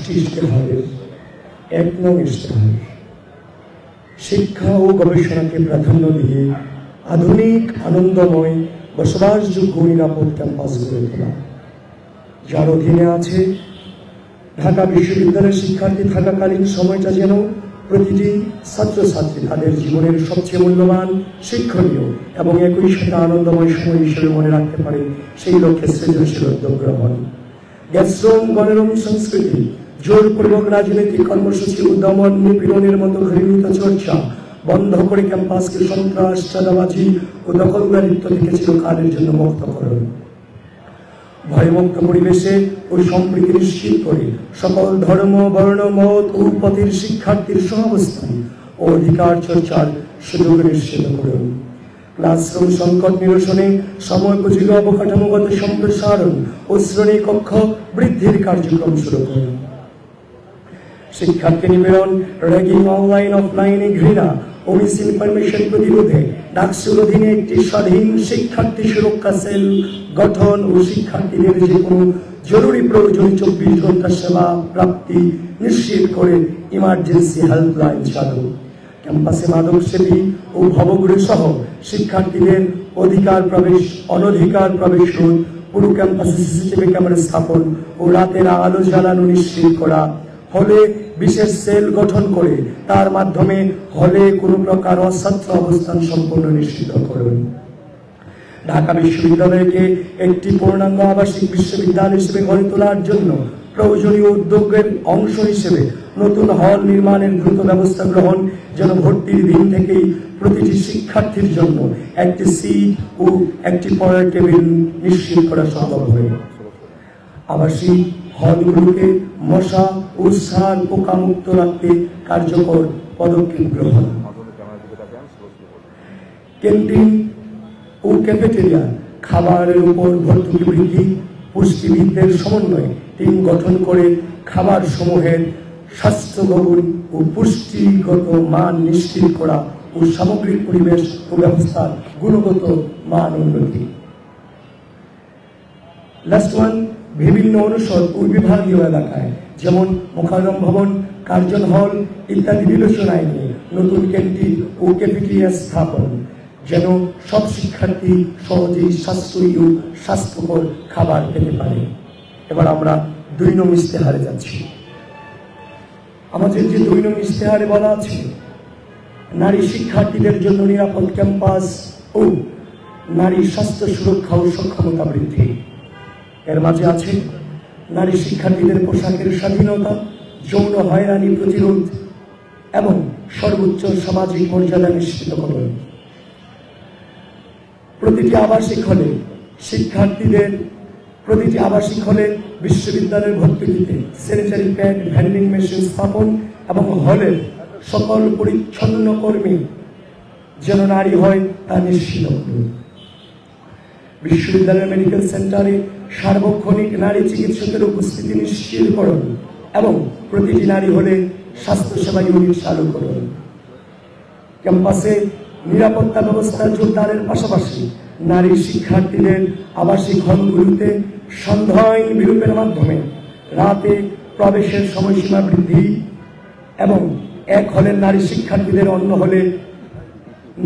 5টি ইশতেহারের 1 নং ইশতেহার শিক্ষা ও গবেষণাকে প্রাধান্য দিয়ে আধুনিক আনন্দময় বসবাসযোগ্য নিরাপদ ক্যাম্পাস গড়ে তোলা, যার অধীনে আছে ঢাকা বিশ্ববিদ্যালয়ের শিক্ষার্থী থাকাকালীন সময়টা যেন প্রতিটি ছাত্রছাত্রী তাদের জীবনের সবচেয়ে মূল্যবান, শিক্ষণীয় এবং একই সাথে আনন্দময় সময় হিসেবে মনে রাখতে পারে, সেই লক্ষ্যে সৃজনশীল উদ্যোগ গ্রহণ। গ্যাসরুম গণরুম সংস্কৃতি, জোরপূর্বক রাজনৈতিক কর্মসূচি ও দমন নিপীড়নের মতো ঘৃণিত চর্চা বন্ধ করে ক্যাম্পাসকে সন্ত্রাস, চাঁদাবাজি ও দখলদারিত্ব থেকে চিরকালের জন্য মুক্ত করুন। ভয়মুক্ত পরিবেশে ও সম্প্রীতি নিশ্চিত করে সকল ধর্ম, বর্ণ, মত ও পথের শিক্ষার্থীর সহাবস্থান ও অধিকার চর্চার সুযোগ নিশ্চিত করুন। ক্লাসরুম সংকট নিরসনে সময়োপযোগী অবকাঠামোগত সম্প্রসারণ ও শ্রেণী কক্ষ বৃদ্ধির কার্যক্রম শুরু করুন। শিক্ষার্থী নিপীড়ন, র্যাগিং, অনলাইন অফলাইনে ঘৃণা ও মিস ইনফরমেশন প্রতিরোধে ডাকসুর অধীনে একটি স্বাধীন শিক্ষার্থী সুরক্ষা সেল গঠন ও শিক্ষার্থীদের যে কোনো জরুরি প্রয়োজনে 24 ঘন্টা সেবা প্রাপ্তি নিশ্চিত করে ইমার্জেন্সি হেল্পলাইন চালু। ক্যাম্পাসে মাদক সেবী ও ভবঘুরে সহ শিক্ষার্থীদের অধিকার প্রবেশ, অনধিকার প্রবেশ রোধ, পুরো ক্যাম্পাসে সিসিটিভি ক্যামেরা স্থাপন ও রাতের আলো জ্বালানো নিশ্চিত করা। হলে বিশেষ সেল গঠন করে তার মাধ্যমে হলে কোনো প্রকার অছাত্র অবস্থান সম্পূর্ণ নিশ্চিত করুন। ঢাকা বিশ্ববিদ্যালয়কে একটি পূর্ণাঙ্গ আবাসিক বিশ্ববিদ্যালয় হিসেবে গড়ে তোলার জন্য প্রয়োজনীয় উদ্যোগের অংশ হিসেবে নতুন হল নির্মাণের দ্রুত ব্যবস্থা গ্রহণ, যেন ভর্তির দিন থেকেই প্রতিটি শিক্ষার্থীর জন্য একটি সিট ও একটি পড়ার টেবিল নিশ্চিত করা সম্ভব হয়। আবাসিক হলগুলোকে মশা ও সার পোকা মুক্ত রাখতে কার্যকর পদক্ষেপ গ্রহণ। ক্যান্টিন ও ক্যাফেটেরিয়া খাবারের উপর ভর্তুকি বৃদ্ধি, পুষ্টিবিদদের সমন্বয়ে টিম গঠন করে খাবার সমূহের স্বাস্থ্যগত ও পুষ্টিগত মান নিশ্চিত করা ও সামগ্রিক পরিবেশ ও ব্যবস্থার গুণগত মান উন্নতি। লাস্ট ওয়ান, বিভিন্ন অনুষদ ও বিভাগীয় এলাকায় যেমন মোকাররম ভবন, কার্জন হল ইত্যাদি বিবেচনায় নিয়ে নতুন ক্যান্টিন ও ক্যাফেটেরিয়া স্থাপন, যেন সব শিক্ষার্থী সহজেই সাশ্রয়ী ও স্বাস্থ্যকর খাবার পেতে পারে। এবার আমরা 2 নং ইশতেহারে যাচ্ছি। আমাদের যে 2 নং ইশতেহারে বলা আছে নারী শিক্ষার্থীদের জন্য নিরাপদ ক্যাম্পাস ও নারী স্বাস্থ্য সুরক্ষা ও সক্ষমতা বৃদ্ধি, এর মাঝে আছে নারী শিক্ষার্থীদের পোশাকের স্বাধীনতা, যৌন হয়রানি প্রতিরোধ এবং সর্বোচ্চ সামাজিক মর্যাদা নিশ্চিত করুন। প্রতিটি আবাসিক হলে বিশ্ববিদ্যালয়ের ভর্তুকিতে স্যানিটারি প্যাড, ভেন্ডিং মেশিন স্থাপন এবং হলের সকল পরিচ্ছন্ন কর্মী যেন নারী হয় তা নিশ্চিত করুন। বিশ্ববিদ্যালয়ের মেডিকেল সেন্টারে সার্বক্ষণিক নারী চিকিৎসকের উপস্থিতি নিশ্চিত করুন এবং প্রতিটি নারী হলে স্বাস্থ্যসেবা ইউনিট চালু করুন। ক্যাম্পাসে নিরাপত্তা ব্যবস্থা জোরদারের পাশাপাশি নারী শিক্ষার্থীদের আবাসিক হলগুলিতে সন্ধ্যায়ন বিরূপের মাধ্যমে রাতে প্রবেশের সময়সীমা বৃদ্ধি এবং এক হলের নারী শিক্ষার্থীদের অন্য হলে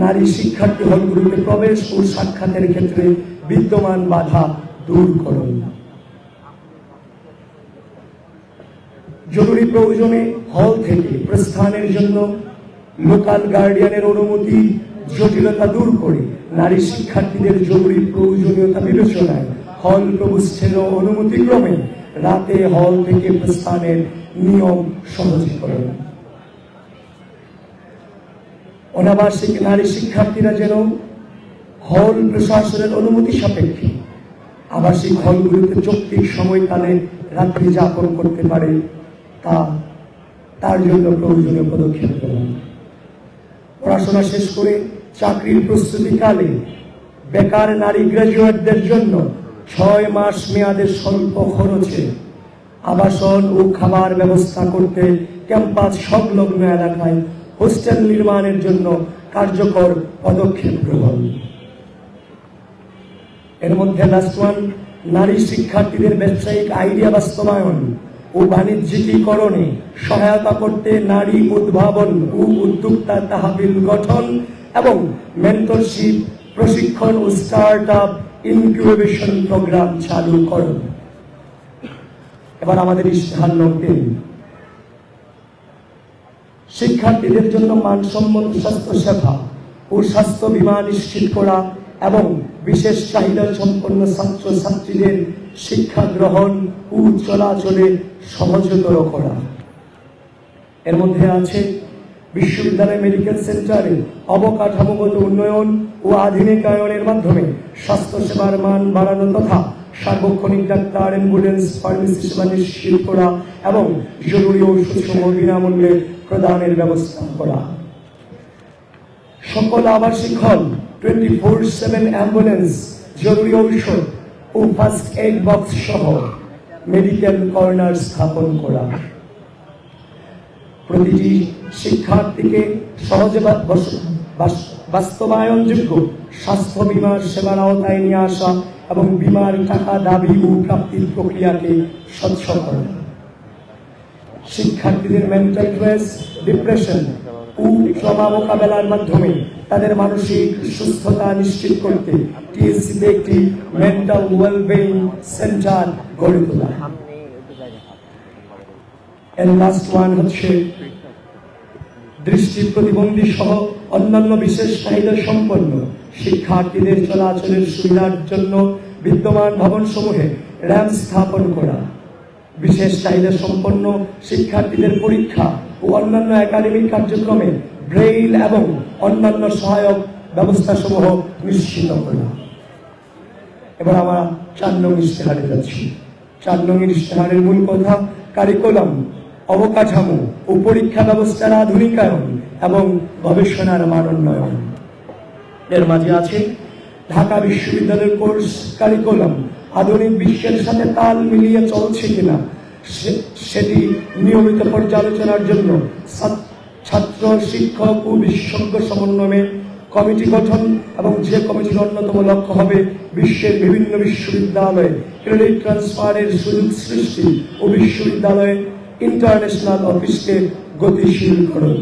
নারী শিক্ষার্থী হলগুলিতে প্রবেশ ও সাক্ষাতের ক্ষেত্রে বিদ্যমান বাধা দূর করুন। জরুরি প্রয়োজনে হল থেকে প্রস্থানের জন্য লোকাল গার্ডিয়ানের অনুমতি জটিলতা দূর করে নারী শিক্ষার্থীদের জরুরি প্রয়োজনীয়তা বিবেচনায় হল প্রবেশের অনুমতি ক্রমে রাতে হল থেকে প্রস্থানের নিয়ম সহজীকরণ। অনাবাসিক নারী শিক্ষার্থীরা যেন হল প্রশাসনের অনুমতি সাপেক্ষে আবাসিক হলগুলিতে যৌক্তিক সময়কালে রাত্রি যাপন করতে পারে, তার জন্য প্রয়োজনীয় পদক্ষেপ গ্রহণ। পড়াশোনা শেষ করে চাকরির প্রস্তুতিকালে বেকার নারী গ্রাজুয়েটদের জন্য 6 মাস মেয়াদের স্বল্প খরচে আবাসন ও খাবার ব্যবস্থা করতে ক্যাম্পাস সংলগ্ন এলাকায় হোস্টেল নির্মাণের জন্য কার্যকর পদক্ষেপ গ্রহণ। এর মধ্যে লাস্ট ওয়ান, নারী শিক্ষার্থীদের ব্যবসায়িক আইডিয়া বাস্তবায়ন ও বাণিজ্যিকীকরণে সহায়তা করতে নারী উদ্ভাবন ও উদ্যোক্তা তহবিল গঠন এবং মেন্টরশিপ প্রশিক্ষণ ও স্টার্টআপ ইনকিউবেশন প্রোগ্রাম চালু করুন। এবার আমাদের ইশতেহার নম্বর 3, শিক্ষার্থীদের জন্য মানসম্মত স্বাস্থ্য সেবা ও স্বাস্থ্য বীমা নিশ্চিত করা এবং বিশেষ চাহিদা সম্পন্ন ছাত্রছাত্রীদের শিক্ষা গ্রহণ ও চলাচলে সহজতর করা। এর মধ্যে আছে বিশ্ববিদ্যালয় মেডিকেল সেন্টারে অবকাঠামোগত উন্নয়ন ও আধুনিকায়নের মাধ্যমে স্বাস্থ্যসেবার মান বাড়ানো তথা সার্বক্ষণিক ডাক্তার, অ্যাম্বুলেন্স, ফার্মেসি সেবা নিশ্চিত করা এবং জরুরি ঔষধসমূহ বিনামূল্যে প্রদানের ব্যবস্থা করা। সকল আবাসিক হল 24/7 অ্যাম্বুলেন্স, জরুরি ঔষধ ও ফার্স্ট এইড বক্স সহ মেডিকেল কর্নার স্থাপন করা। প্রতিটি শিক্ষার্থীকে সহজে বাস্তবায়নযোগ্য স্বাস্থ্য বীমার সেবার আওতায় নিয়ে আসা এবং বীমার টাকা দাবি ও প্রাপ্তির প্রক্রিয়াকে স্বচ্ছ করা। শিক্ষার্থীদের মেন্টাল স্ট্রেস, ডিপ্রেশন ও ট্রমা মোকাবেলার মাধ্যমে তাদের মানসিক সুস্থতা নিশ্চিত করতে টিএসসিতে একটি মেন্টাল ওয়েলবিং সেন্টার গড়ে তোলা। এর লাস্ট ওয়ান হচ্ছে দৃষ্টি প্রতিবন্ধী সহ অন্যান্য বিশেষ চাহিদা সম্পন্ন শিক্ষার্থীদের চলাচলের সুবিধার জন্য বিদ্যমান ভবনসমূহে র্যাম্প স্থাপন করা। বিশেষ চাহিদা সম্পন্ন শিক্ষার্থীদের পরীক্ষা ও অন্যান্য একাডেমিক কার্যক্রমে ব্রেইল এবং অন্যান্য সহায়ক ব্যবস্থাসমূহ নিশ্চিত করা। এবার আমরা 4 নং ইশতেহারে যাচ্ছি। 4 নং ইশতেহারের মূল কথা কারিকুলাম, অবকাঠামো ও পরীক্ষা ব্যবস্থার আধুনিকায়ন এবং গবেষণার মান উন্নয়ন। এর মাঝে আছে ঢাকা বিশ্ববিদ্যালয়ের কোর্স কারিকুলাম আধুনিক বিশ্বের সাথে তাল মিলিয়ে চলছে কিনা সেটি নিয়মিত পর্যালোচনার জন্য ছাত্র, শিক্ষক ও বিশেষজ্ঞ সমন্বয়ে কমিটি গঠন এবং যে কমিটির অন্যতম লক্ষ্য হবে বিশ্বের বিভিন্ন বিশ্ববিদ্যালয়ে ক্রেডিট ট্রান্সফারের সুযোগ সৃষ্টি ও বিশ্ববিদ্যালয়ে ইন্টারন্যাশনাল অফিসকে গতিশীল করুন।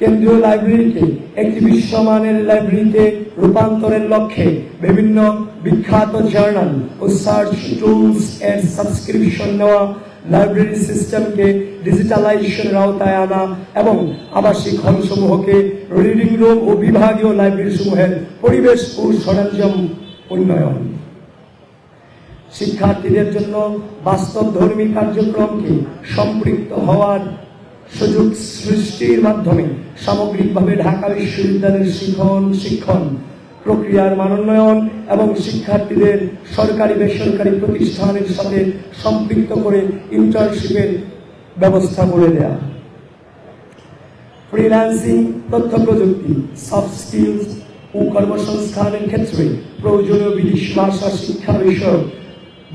কেন্দ্রীয় লাইব্রেরিকে একটি বিশ্বমানের লাইব্রেরিতে রূপান্তরের লক্ষ্যে বিভিন্ন বিখ্যাত জার্নাল ও সার্চ টুলস এর সাবস্ক্রিপশন নেওয়া, লাইব্রেরি সিস্টেমকে ডিজিটালাইজেশনের আওতায় আনা এবং আবাসিক হলসমূহকে রিডিং রুম ও বিভাগীয় লাইব্রেরি সমূহের পরিবেশ ও সরঞ্জাম উন্নয়ন। শিক্ষার্থীদের জন্য বাস্তবধর্মী কার্যক্রমকে সম্পৃক্ত হওয়ার সুযোগ সৃষ্টির মাধ্যমে সামগ্রিকভাবে ঢাকা বিশ্ববিদ্যালয়ের শিক্ষণ প্রক্রিয়ার মান উন্নয়ন এবং শিক্ষার্থীদের সরকারি বেসরকারি প্রতিষ্ঠানের সাথে সম্পৃক্ত করে ইন্টার্নশিপের ব্যবস্থা করে দেয়া। ফ্রিল্যান্সিং, তথ্য প্রযুক্তি, সফট স্কিলস ও কর্মসংস্থানের ক্ষেত্রে প্রয়োজনীয় বিদেশি ভাষা শিক্ষা বিষয়ক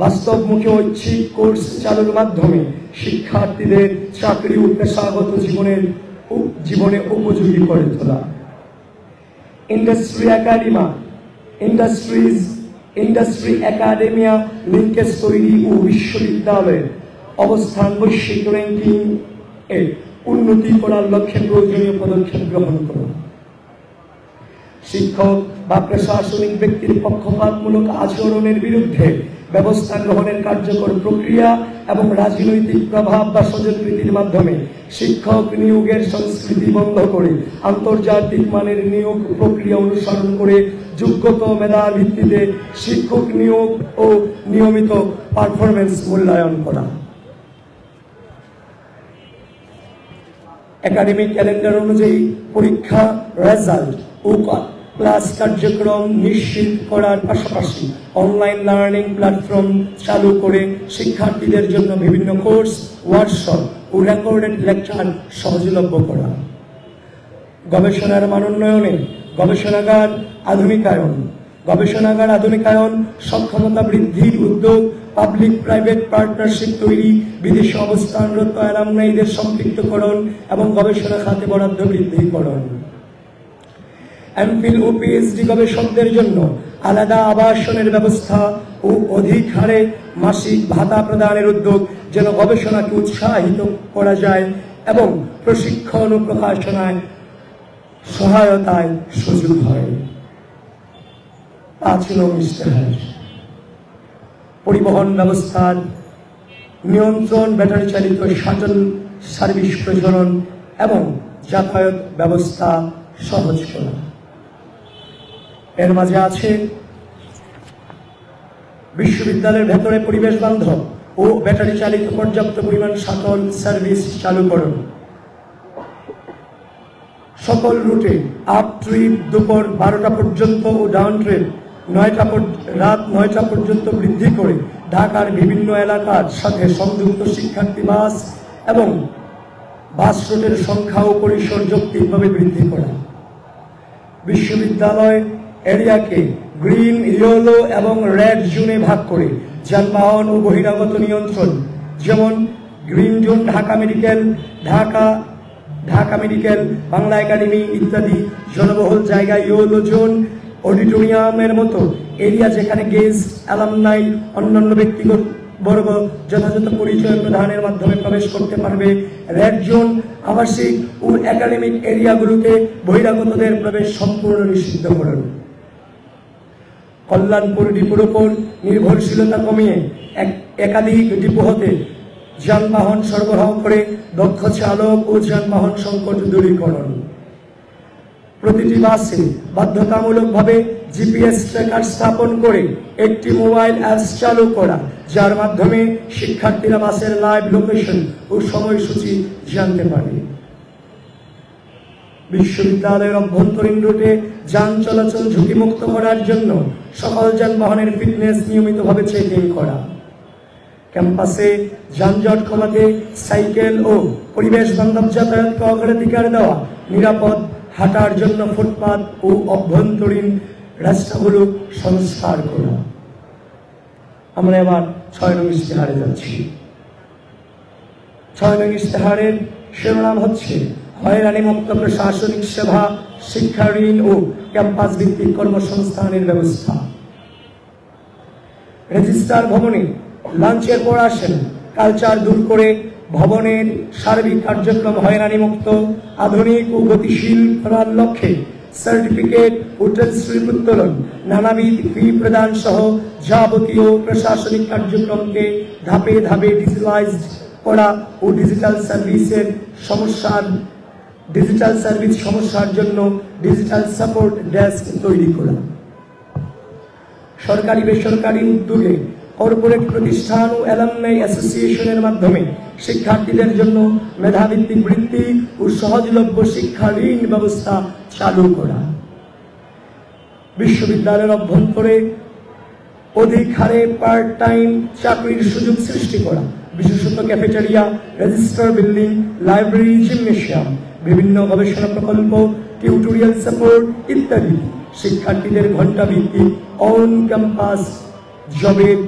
বাস্তবমুখী ঐচ্ছিক কোর্স চালুর মাধ্যমে শিক্ষার্থীদের চাকরি ও পেশাগত জীবনে উপযোগী করে তোলা। ইন্ডাস্ট্রি একাডেমিয়া লিঙ্কেজ তৈরি ও বিশ্ববিদ্যালয়ের অবস্থান বৈশ্বিক র্যাঙ্কিং এ উন্নতি করার লক্ষ্যে প্রয়োজনীয় পদক্ষেপ গ্রহণ করা। শিক্ষক বা প্রশাসনিক ব্যক্তির পক্ষপাতমূলক আচরণের বিরুদ্ধে ব্যবস্থা গ্রহণের কার্যকর প্রক্রিয়া এবং রাজনৈতিক প্রভাব বা স্বজনপ্রীতির মাধ্যমে শিক্ষক নিয়োগের সংস্কৃতি বন্ধ করে আন্তর্জাতিক মানের নিয়োগ প্রক্রিয়া অনুসরণ করে যোগ্যতা মেধার ভিত্তিতে শিক্ষক নিয়োগ ও নিয়মিত পারফরমেন্স মূল্যায়ন করা। একাডেমিক ক্যালেন্ডার অনুযায়ী পরীক্ষা রেজাল্ট ও ক্লাস কার্যক্রম নিশ্চিত করার পাশাপাশি অনলাইন লার্নিং প্ল্যাটফর্ম চালু করে শিক্ষার্থীদের জন্য বিভিন্ন কোর্স, ওয়ার্কশপ ও রেকর্ডেড লেকচার সহজলভ্য করা। গবেষণার মান উন্নয়নে গবেষণাগার আধুনিকায়ন, সক্ষমতা বৃদ্ধির উদ্যোগ, পাবলিক প্রাইভেট পার্টনারশিপ তৈরি, বিদেশে অবস্থানরত অ্যালামনাইদের সম্পৃক্তকরণ এবং গবেষণা খাতে বরাদ্দ বৃদ্ধিকরণ। এমফিল ও পিএইচডি গবেষকদের জন্য আলাদা আবাসনের ব্যবস্থা ও অধিক হারে মাসিক ভাতা প্রদানের উদ্যোগ যেন গবেষণাকে উৎসাহিত করা যায় এবং প্রশিক্ষণ ও প্রকাশনায় সহায়তায় সুযোগ হয়। 5 নং ইশতেহার পরিবহন ব্যবস্থার নিয়ন্ত্রণ, ব্যাটারি চালিত শাটল সার্ভিস প্রচলন এবং যাতায়াত ব্যবস্থা সহজ করা। এর মাঝে আছে বিশ্ববিদ্যালয়ের ভেতরে পরিবেশ বান্ধব ও ব্যাটারি চালিত পর্যাপ্ত পরিমাণ শাটল সার্ভিস চালুকরণ, সকল রুটে আপ ট্রিপ দুপুর 12টা পর্যন্ত ও ডাউন ট্রিপ রাত 9টা পর্যন্ত বৃদ্ধি করে ঢাকার বিভিন্ন এলাকার সাথে সংযুক্ত শিক্ষার্থী বাস এবং বাস রুটের সংখ্যা ও পরিসর যৌক্তিকভাবে বৃদ্ধি করা। বিশ্ববিদ্যালয় এরিয়াকে গ্রিন, ইয়েলো এবং রেড জোনে ভাগ করে যানবাহন ও বহিরাগত নিয়ন্ত্রণ, যেমন green zone Dhaka medical, Bangla academy ইত্যাদি জনবহুল জায়গায় ইয়েলো জোন, অডিটোরিয়ামের মতো এরিয়া যেখানে গেস্ট, অ্যালামনাই, অন্যান্য ব্যক্তিগত বর্গ যথাযথ পরিচয় প্রদানের মাধ্যমে প্রবেশ করতে পারবে। রেড জোন আবাসিক ও একাডেমিক এরিয়াগুলোতে বহিরাগতদের প্রবেশ সম্পূর্ণ নিষিদ্ধ করুন। কল্যাণপুর ডিপোর উপর নির্ভরশীলতা কমিয়ে একাধিক ডিপো হতে যানবাহন সরবরাহ করে দক্ষ চালক ও যানবাহন সংকট দূরীকরণ। প্রতিটি বাসে বাধ্যতামূলকভাবে জিপিএস ট্র্যাকার স্থাপন করে একটি মোবাইল অ্যাপস চালু করা, যার মাধ্যমে শিক্ষার্থীরা বাসের লাইভ লোকেশন ও সময়সূচি জানতে পারে। বিশ্ববিদ্যালয়ের অভ্যন্তরীণ রুটে যান চলাচল ঝুঁকিমুক্ত করার জন্য সকল যানবাহনের ফিটনেস নিয়মিতভাবে চেকিং করা। ক্যাম্পাসে যানজট কমাতে সাইকেল ও পরিবেশ বান্ধব যাতায়াতকে অগ্রাধিকার দেওয়া, নিরাপদ হাঁটার জন্য ফুটপাত ও অভ্যন্তরীণ রাস্তাগুলো সংস্কার করা। আমরা এবার 6 নং ইশতেহারে যাচ্ছি। 6 নং ইশতেহারের শিরোনাম হচ্ছে হয়রানিমুক্ত প্রশাসনিক সেবা, শিক্ষা ঋণ ও ক্যাম্পাস ভিত্তিক কর্মসংস্থানের ব্যবস্থা। রেজিস্ট্রার ভবনে লাঞ্চের পর আসেন, কালচার দূর করে ভবনের সার্বিক কার্যক্রম হয়রানিমুক্ত, আধুনিক ও গতিশীল করার লক্ষ্যে সার্টিফিকেট ও ট্রান্সক্রিপ্ট উত্তোলন, নানাবিধ ফি প্রদান সহ যাবতীয় প্রশাসনিক কার্যক্রমকে ধাপে ধাপে ডিজিটালাইজড করা ও ডিজিটাল সার্ভিস সমস্যার জন্য ডিজিটাল সাপোর্ট ডেস্ক তৈরি করা। সরকারি বেসরকারি উদ্যোগে কর্পোরেট প্রতিষ্ঠান ও অ্যালামনাই অ্যাসোসিয়েশনের মাধ্যমে শিক্ষার্থীদের জন্য মেধাভিত্তিক বৃত্তি ও সহজলভ্য শিক্ষা ঋণ ব্যবস্থা চালু করা। বিশ্ববিদ্যালয়ের অভ্যন্তরে অধিক হারে পার্ট টাইম চাকরির সুযোগ সৃষ্টি করা, বিশেষত cafeteria, register building, library, gymnasium, বিভিন্ন গবেষণা প্রকল্প, টিউটোরিয়াল সাপোর্ট ইত্যাদি শিক্ষার্থীদের ঘণ্টা ভিত্তিক অন ক্যাম্পাস জবের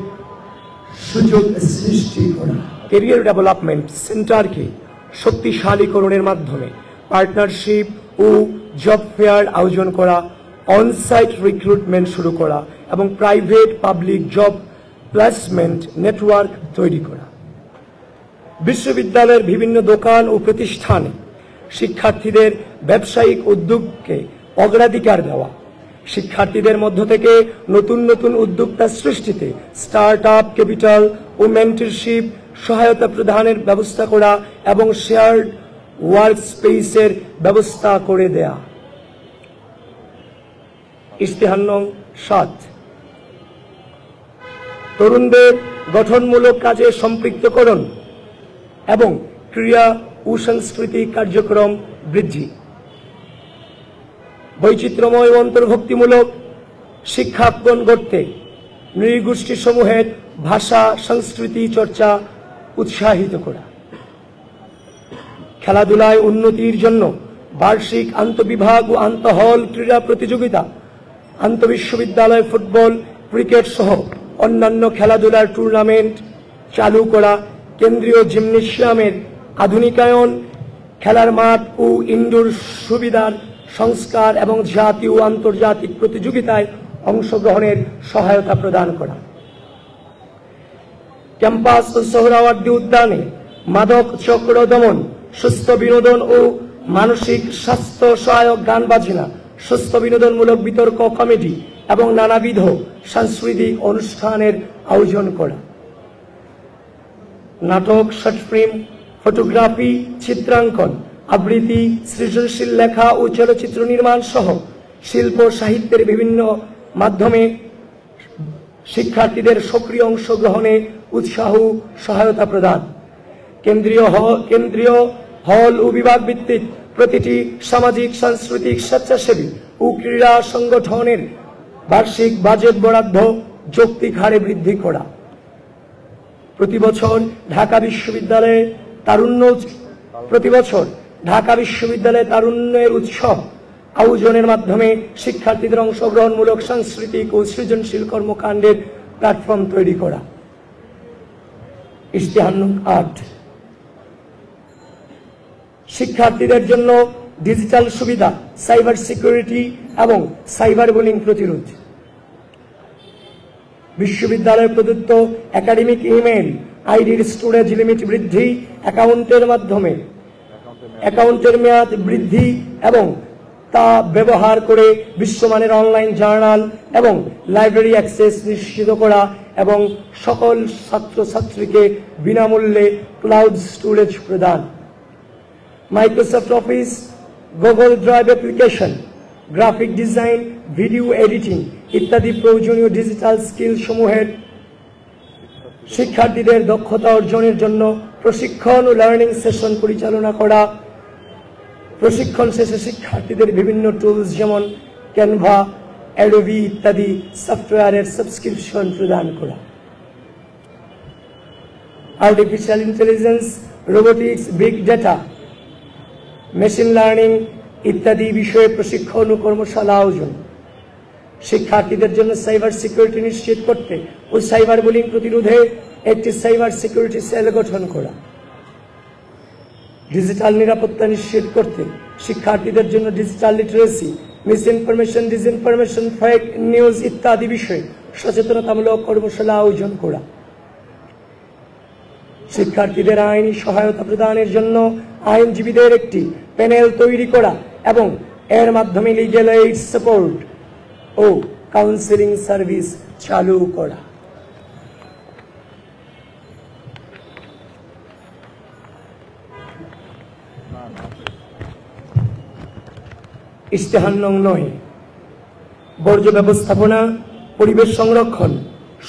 সুযোগ সৃষ্টি করা। ক্যারিয়ার ডেভেলপমেন্ট সেন্টারকে শক্তিশালীকরণের মাধ্যমে পার্টনারশিপ ও জব ফেয়ার আয়োজন করা, অনসাইট রিক্রুটমেন্ট শুরু করা এবং private public job placement network তৈরি করা। বিশ্ববিদ্যালয়ের বিভিন্ন দোকান ও প্রতিষ্ঠানে শিক্ষার্থীদের ব্যবসায়িক উদ্যোগকে অগ্রাধিকার দেওয়া, শিক্ষার্থীদের মধ্য থেকে নতুন নতুন উদ্যোক্তা সৃষ্টিতে স্টার্ট আপ ক্যাপিটাল ও মেন্টরশিপ সহায়তা প্রদানের ব্যবস্থা করা এবং শেয়ার্ড ওয়ার্ক স্পেসের ব্যবস্থা করে দেয়া। ইশতেহার নং 7, তরুণদের গঠনমূলক কাজে সম্পৃক্তকরণ এবং ক্রীড়া ও সাংস্কৃতিক কার্যক্রম বৃদ্ধি। বৈচিত্র্যময় ও অন্তর্ভুক্তিমূলক শিক্ষাঙ্গন গড়তে নৃগোষ্ঠী সমূহের ভাষা সংস্কৃতি চর্চা উৎসাহিত করা। খেলাধুলায় উন্নতির জন্য বার্ষিক আন্তঃবিভাগ ও আন্তঃহল ক্রীড়া প্রতিযোগিতা, আন্তঃবিশ্ববিদ্যালয় ফুটবল, ক্রিকেট সহ অন্যান্য খেলাধুলার টুর্নামেন্ট চালু করা। কেন্দ্রীয় জিমনেশিয়ামের আধুনিকায়ন, খেলার মাঠ ও ইনডোর সুবিধার সংস্কার এবং জাতীয় ও আন্তর্জাতিক প্রতিযোগিতায় অংশগ্রহণের সহায়তা প্রদান করা। ক্যাম্পাস ও সোহরাওয়ার্দী উদ্যানে মাদক চক্র দমন, সুস্থ বিনোদন ও মানসিক স্বাস্থ্য সহায়ক গান বাজনা, সুস্থ বিনোদনমূলক বিতর্ক, কমেডি এবং নানাবিধ সাংস্কৃতিক অনুষ্ঠানের আয়োজন করা। নাটক, শর্ট ফিল্ম, ফটোগ্রাফি, চিত্রাঙ্কন, আবৃত্তি, সৃজনশীল লেখা ও চলচ্চিত্র নির্মাণ সহ শিল্প সাহিত্যের বিভিন্ন মাধ্যমে শিক্ষার্থীদের সক্রিয় অংশগ্রহণে উৎসাহ সহায়তা প্রদান। কেন্দ্রীয় হল ও বিভাগ ভিত্তিক প্রতিটি সামাজিক, সাংস্কৃতিক, স্বেচ্ছাসেবী ও ক্রীড়া সংগঠনের বার্ষিক বাজেট বরাদ্দ যৌক্তিক হারে বৃদ্ধি করা। প্রতি বছর ঢাকা বিশ্ববিদ্যালয়ে তারুণ্যের উৎসব আয়োজনের মাধ্যমে শিক্ষার্থীদের অংশগ্রহণমূলক সাংস্কৃতিক ও সৃজনশীল কর্মকাণ্ডের প্ল্যাটফর্ম তৈরি করা। ইশতেহার নং ৮, শিক্ষার্থীদের জন্য ডিজিটাল সুবিধা, সাইবার সিকিউরিটি এবং সাইবার বুলিং প্রতিরোধ। বিশ্ববিদ্যালয় প্রদত্ত একাডেমিক ইমেইল আইডির স্টোরেজ লিমিট বৃদ্ধি, অ্যাকাউন্টের মেয়াদ বৃদ্ধি এবং তা ব্যবহার করে বিশ্বমানের অনলাইন জার্নাল এবং লাইব্রেরি অ্যাক্সেস নিশ্চিত করা এবং সকল ছাত্রছাত্রীকে বিনামূল্যে ক্লাউড স্টোরেজ প্রদান। Microsoft office, Google drive application, graphic design, video editing ইত্যাদি প্রয়োজনীয় ডিজিটাল স্কিল সমূহের শিক্ষার্থীদের দক্ষতা অর্জনের জন্য প্রশিক্ষণ ও লার্নিং সেশন পরিচালনা করা। প্রশিক্ষণ শেষে শিক্ষার্থীদের বিভিন্ন টুলস যেমন ক্যানভা, অ্যাডোবি ইত্যাদি সফটওয়্যারের সাবস্ক্রিপশন প্রদান করা। Artificial intelligence, robotics, big data, machine learning ইত্যাদি বিষয়ে প্রশিক্ষণ ও কর্মশালা আয়োজন। শিক্ষার্থীদের জন্য সাইবার সিকিউরিটি নিশ্চিত করতে ও সাইবার বুলিং প্রতিরোধে একটি সাইবার সিকিউরিটি সেল গঠন করা। ডিজিটাল নিরাপত্তা নিশ্চিত করতে শিক্ষার্থীদের জন্য digital literacy, misinformation, disinformation, fake news ইত্যাদি বিষয়ে সচেতনতামূলক কর্মশালা আয়োজন করা। শিক্ষার্থীদের আইনি সহায়তা প্রদানের জন্য আইনজীবীদের একটি প্যানেল তৈরি করা এবং এর মাধ্যমে লিগ্যাল এইড সাপোর্ট ও কাউন্সেলিং সার্ভিস চালু করা। ইশতেহার নং ৯, বর্জ্য ব্যবস্থাপনা, পরিবেশ সংরক্ষণ,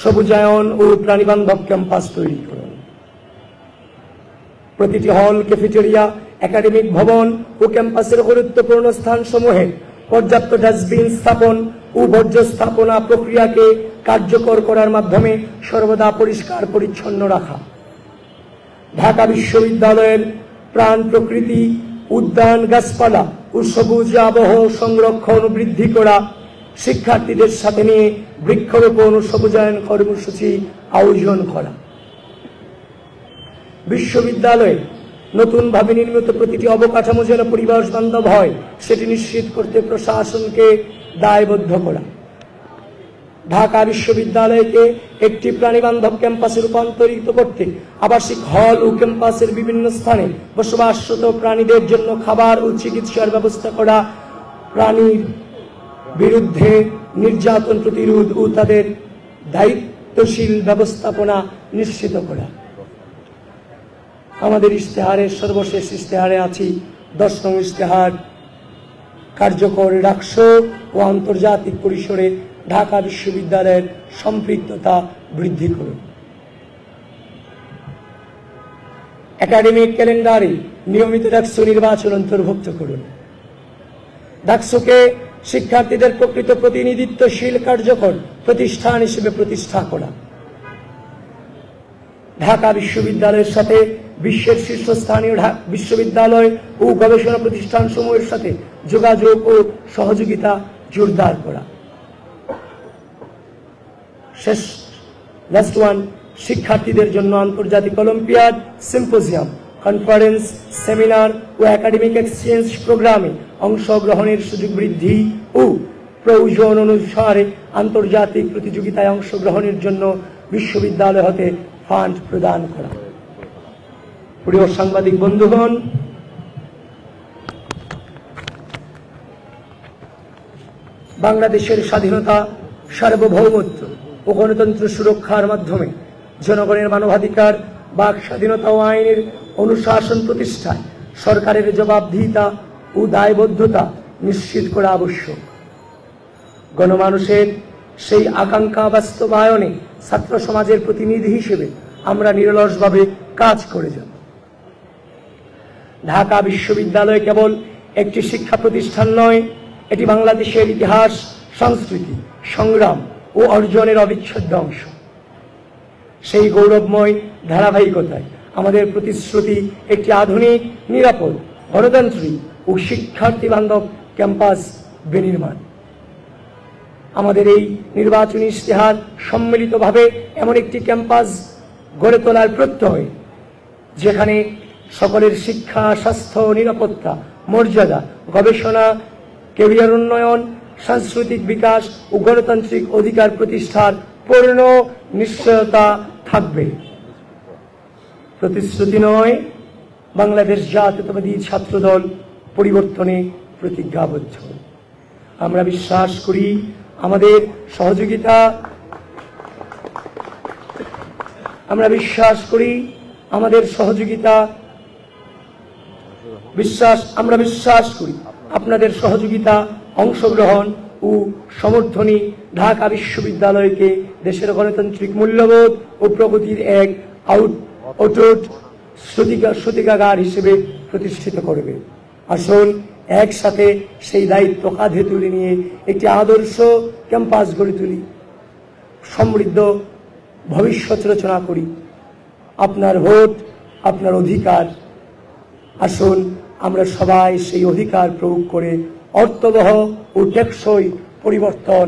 সবুজায়ন ও প্রাণীবান্ধব ক্যাম্পাস তৈরি করুন। প্রতিটি হল, ক্যাফেটেরিয়া, একাডেমিক ভবন ও ক্যাম্পাসের গুরুত্বপূর্ণ স্থানসমূহে পর্যাপ্ত ডাস্টবিন স্থাপন ও বর্জ্য স্থাপনা প্রক্রিয়াকে কার্যকর করার মাধ্যমে সর্বদা পরিষ্কার পরিচ্ছন্ন রাখা। ঢাকা বিশ্ববিদ্যালয়ের প্রাণ প্রকৃতি, উদ্যান, গাছপালা ও সবুজ আবহ সংরক্ষণ বৃদ্ধি করা। শিক্ষার্থীদের সাথে নিয়ে বৃক্ষরোপণ ও সবুজায়ন কর্মসূচি আয়োজন করা। বিশ্ববিদ্যালয়ে নতুনভাবে নির্মিত প্রতিটি অবকাঠামো যেন পরিবেশ বান্ধব হয় সেটি নিশ্চিত করতে প্রশাসনকে দায়বদ্ধ করা। ঢাকা বিশ্ববিদ্যালয়কে একটি প্রাণীবান্ধব ক্যাম্পাসে রূপান্তরিত করতে আবাসিক হল ও ক্যাম্পাসের বিভিন্ন স্থানে বসবাসরত প্রাণীদের জন্য খাবার ও চিকিৎসার ব্যবস্থা করা। প্রাণীর বিরুদ্ধে নির্যাতন প্রতিরোধ ও তাদের দায়িত্বশীল ব্যবস্থাপনা নিশ্চিত করা। আমাদের ইশতেহারের সর্বশেষ ইশতেহারে আছি ১০ নং ইশতেহার, কার্যকর রাষ্ট্র ও আন্তর্জাতিক পরিসরে ঢাকা বিশ্ববিদ্যালয়ের সম্পৃক্ততা বৃদ্ধি করুন। একাডেমিক ক্যালেন্ডারে নিয়মিত ডাকসু নির্বাচন অন্তর্ভুক্ত করুন। ডাকসুকে শিক্ষার্থীদের প্রকৃত প্রতিনিধিত্বশীল কার্যকর প্রতিষ্ঠান হিসেবে প্রতিষ্ঠা করা। ঢাকা বিশ্ববিদ্যালয়ের সাথে বিশ্বের শীর্ষস্থানীয় বিশ্ববিদ্যালয় ও গবেষণা প্রতিষ্ঠানসমূহের সাথে যোগাযোগ ও সহযোগিতা জোরদার করা। শেষ লাস্ট ওয়ান, শিক্ষার্থীদের জন্য আন্তর্জাতিক অলিম্পিয়াড, সিম্পোজিয়াম, কনফারেন্স, সেমিনার ও একাডেমিক এক্সচেঞ্জ প্রোগ্রামে অংশগ্রহণের সুযোগ বৃদ্ধি ও প্রয়োজন অনুসারে আন্তর্জাতিক প্রতিযোগিতায় অংশগ্রহণের জন্য বিশ্ববিদ্যালয় হতে ফান্ড প্রদান করা। প্রিয় সাংবাদিক বন্ধুগণ, বাংলাদেশের স্বাধীনতা, সার্বভৌমত্ব ও গণতন্ত্র সুরক্ষার মাধ্যমে জনগণের মানবাধিকার, বাক স্বাধীনতা ও আইনের অনুশাসন প্রতিষ্ঠায় সরকারের জবাবদিহিতা ও দায়বদ্ধতা নিশ্চিত করা আবশ্যক। গণমানুষের সেই আকাঙ্ক্ষা বাস্তবায়নে ছাত্র সমাজের প্রতিনিধি হিসেবে আমরা নিরলসভাবে কাজ করে যাব। ঢাকা বিশ্ববিদ্যালয় কেবল একটি শিক্ষা প্রতিষ্ঠান নয়, এটি বাংলাদেশের ইতিহাস, সংস্কৃতি, সংগ্রাম ও অর্জনের অবিচ্ছেদ্য অংশ। সেই গৌরবময় ধারাবাহিকতায় আমাদের প্রতিশ্রুতি একটি আধুনিক, নিরাপদ, গণতান্ত্রিক ও শিক্ষার্থী বান্ধব ক্যাম্পাস বিনির্মাণ। আমাদের এই নির্বাচনী ইশতেহার সম্মিলিতভাবে এমন একটি ক্যাম্পাস গড়ে তোলার প্রত্যয়, যেখানে সকলের শিক্ষা, স্বাস্থ্য, নিরাপত্তা, মর্যাদা, গবেষণা, ক্যারিয়ার উন্নয়ন, সাংস্কৃতিক বিকাশ ও গণতান্ত্রিক অধিকার প্রতিষ্ঠার পূর্ণ নিশ্চয়তা থাকবে। প্রতিশ্রুতি নয়, বাংলাদেশ জাতীয়তাবাদী ছাত্রদল পরিবর্তনে প্রতিজ্ঞাবদ্ধ। আমরা বিশ্বাস করি আমাদের সহযোগিতা আপনাদের সহযোগিতা, অংশগ্রহণ ও সমর্থনই ঢাকা বিশ্ববিদ্যালয়কে দেশের গণতান্ত্রিক মূল্যবোধ ও প্রগতির এক অটুট সূতিকাগার হিসেবে প্রতিষ্ঠিত করবে। আসুন একসাথে সেই দায়িত্ব কাঁধে তুলে নিয়ে একটি আদর্শ ক্যাম্পাস গড়ে তুলি, সমৃদ্ধ ভবিষ্যৎ রচনা করি। আপনার ভোট, আপনার অধিকার। আসুন আমরা সবাই সেই অধিকার প্রয়োগ করে অর্থবহ ও টেকসই পরিবর্তন